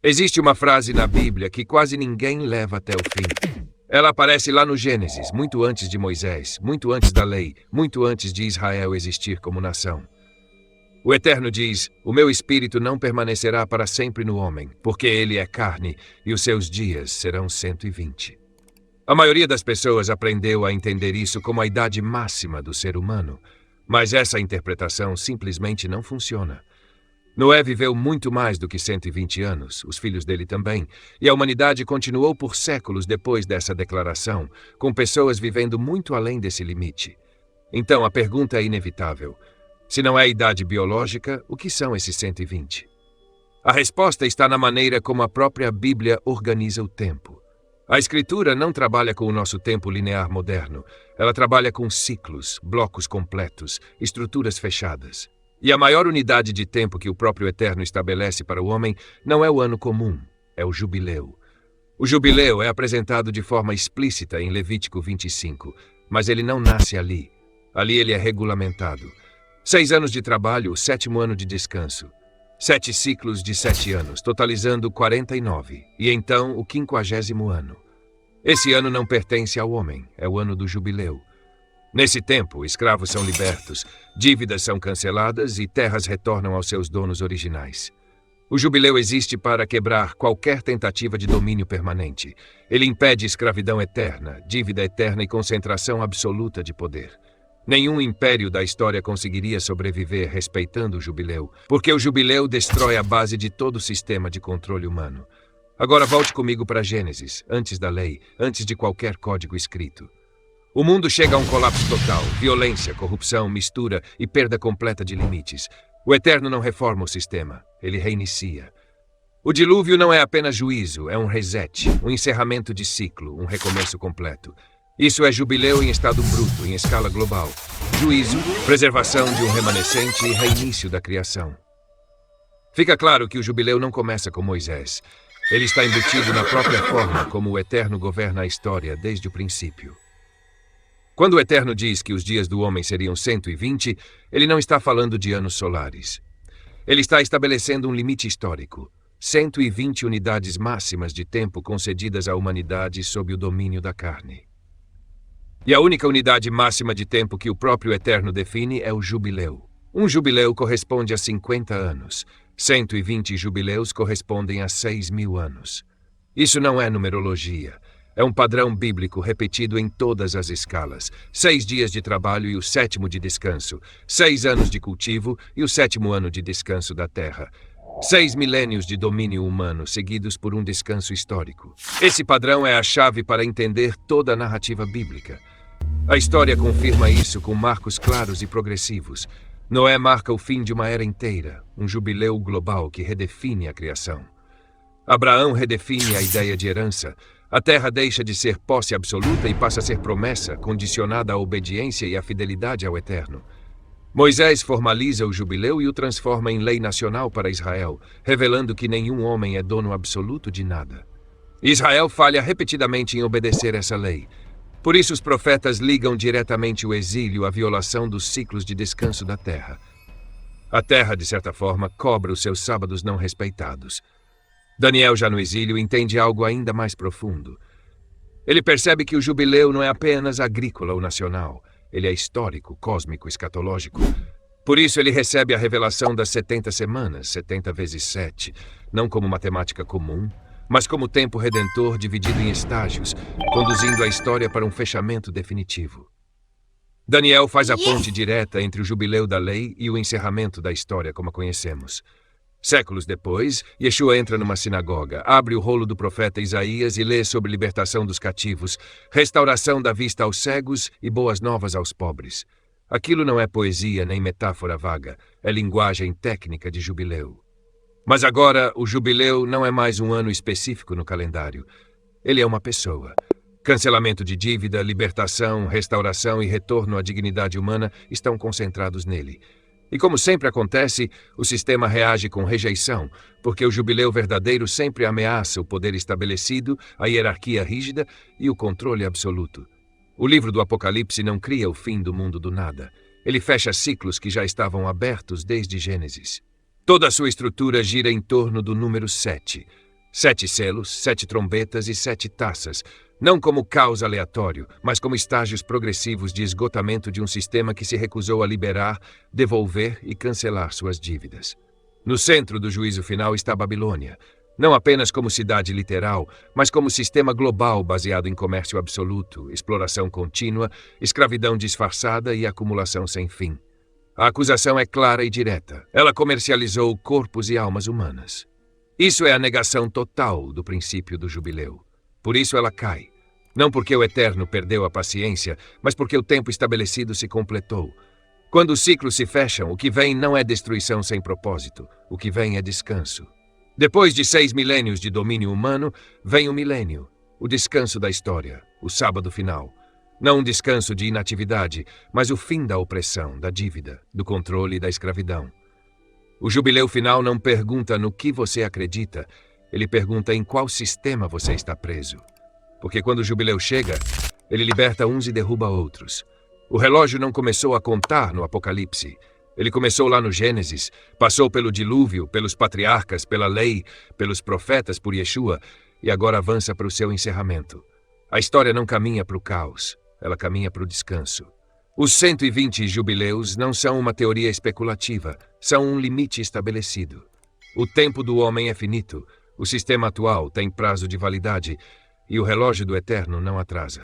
Existe uma frase na Bíblia que quase ninguém leva até o fim. Ela aparece lá no Gênesis, muito antes de Moisés, muito antes da lei, muito antes de Israel existir como nação. O Eterno diz: "O meu espírito não permanecerá para sempre no homem, porque ele é carne, e os seus dias serão 120." A maioria das pessoas aprendeu a entender isso como a idade máxima do ser humano, mas essa interpretação simplesmente não funciona. Noé viveu muito mais do que 120 anos, os filhos dele também, e a humanidade continuou por séculos depois dessa declaração, com pessoas vivendo muito além desse limite. Então a pergunta é inevitável: se não é idade biológica, o que são esses 120? A resposta está na maneira como a própria Bíblia organiza o tempo. A Escritura não trabalha com o nosso tempo linear moderno, ela trabalha com ciclos, blocos completos, estruturas fechadas. E a maior unidade de tempo que o próprio Eterno estabelece para o homem não é o ano comum, é o jubileu. O jubileu é apresentado de forma explícita em Levítico 25, mas ele não nasce ali. Ali ele é regulamentado. 6 anos de trabalho, o 7º ano de descanso. 7 ciclos de 7 anos, totalizando 49, e então o 50º ano. Esse ano não pertence ao homem, é o ano do jubileu. Nesse tempo, escravos são libertos, dívidas são canceladas e terras retornam aos seus donos originais. O jubileu existe para quebrar qualquer tentativa de domínio permanente. Ele impede escravidão eterna, dívida eterna e concentração absoluta de poder. Nenhum império da história conseguiria sobreviver respeitando o jubileu, porque o jubileu destrói a base de todo o sistema de controle humano. Agora volte comigo para Gênesis, antes da lei, antes de qualquer código escrito. O mundo chega a um colapso total, violência, corrupção, mistura e perda completa de limites. O Eterno não reforma o sistema, ele reinicia. O dilúvio não é apenas juízo, é um reset, um encerramento de ciclo, um recomeço completo. Isso é jubileu em estado bruto, em escala global. Juízo, preservação de um remanescente e reinício da criação. Fica claro que o jubileu não começa com Moisés. Ele está embutido na própria forma como o Eterno governa a história desde o princípio. Quando o Eterno diz que os dias do homem seriam 120, ele não está falando de anos solares. Ele está estabelecendo um limite histórico, 120 unidades máximas de tempo concedidas à humanidade sob o domínio da carne. E a única unidade máxima de tempo que o próprio Eterno define é o jubileu. Um jubileu corresponde a 50 anos. 120 jubileus correspondem a 6.000 anos. Isso não é numerologia. É um padrão bíblico repetido em todas as escalas. 6 dias de trabalho e o 7º de descanso. 6 anos de cultivo e o 7º ano de descanso da terra. 6 milênios de domínio humano seguidos por um descanso histórico. Esse padrão é a chave para entender toda a narrativa bíblica. A história confirma isso com marcos claros e progressivos. Noé marca o fim de uma era inteira, um jubileu global que redefine a criação. Abraão redefine a ideia de herança. A terra deixa de ser posse absoluta e passa a ser promessa, condicionada à obediência e à fidelidade ao Eterno. Moisés formaliza o jubileu e o transforma em lei nacional para Israel, revelando que nenhum homem é dono absoluto de nada. Israel falha repetidamente em obedecer essa lei. Por isso os profetas ligam diretamente o exílio à violação dos ciclos de descanso da terra. A terra, de certa forma, cobra os seus sábados não respeitados. Daniel, já no exílio, entende algo ainda mais profundo. Ele percebe que o jubileu não é apenas agrícola ou nacional. Ele é histórico, cósmico, escatológico. Por isso ele recebe a revelação das 70 semanas, 70 vezes 7, não como matemática comum, mas como tempo redentor dividido em estágios, conduzindo a história para um fechamento definitivo. Daniel faz a ponte direta entre o jubileu da lei e o encerramento da história como a conhecemos. Séculos depois, Yeshua entra numa sinagoga, abre o rolo do profeta Isaías e lê sobre libertação dos cativos, restauração da vista aos cegos e boas novas aos pobres. Aquilo não é poesia nem metáfora vaga, é linguagem técnica de jubileu. Mas agora, o jubileu não é mais um ano específico no calendário. Ele é uma pessoa. Cancelamento de dívida, libertação, restauração e retorno à dignidade humana estão concentrados nele. E como sempre acontece, o sistema reage com rejeição, porque o jubileu verdadeiro sempre ameaça o poder estabelecido, a hierarquia rígida e o controle absoluto. O livro do Apocalipse não cria o fim do mundo do nada. Ele fecha ciclos que já estavam abertos desde Gênesis. Toda a sua estrutura gira em torno do número 7. 7 selos, 7 trombetas e 7 taças, não como caos aleatório, mas como estágios progressivos de esgotamento de um sistema que se recusou a liberar, devolver e cancelar suas dívidas. No centro do juízo final está Babilônia, não apenas como cidade literal, mas como sistema global baseado em comércio absoluto, exploração contínua, escravidão disfarçada e acumulação sem fim. A acusação é clara e direta. Ela comercializou corpos e almas humanas. Isso é a negação total do princípio do jubileu. Por isso ela cai. Não porque o Eterno perdeu a paciência, mas porque o tempo estabelecido se completou. Quando os ciclos se fecham, o que vem não é destruição sem propósito. O que vem é descanso. Depois de 6 milênios de domínio humano, vem o milênio, o descanso da história, o sábado final. Não um descanso de inatividade, mas o fim da opressão, da dívida, do controle e da escravidão. O jubileu final não pergunta no que você acredita, ele pergunta em qual sistema você está preso. Porque quando o jubileu chega, ele liberta uns e derruba outros. O relógio não começou a contar no Apocalipse. Ele começou lá no Gênesis, passou pelo dilúvio, pelos patriarcas, pela lei, pelos profetas, por Yeshua, e agora avança para o seu encerramento. A história não caminha para o caos, ela caminha para o descanso. Os 120 jubileus não são uma teoria especulativa, são um limite estabelecido. O tempo do homem é finito, o sistema atual tem prazo de validade, e o relógio do Eterno não atrasa.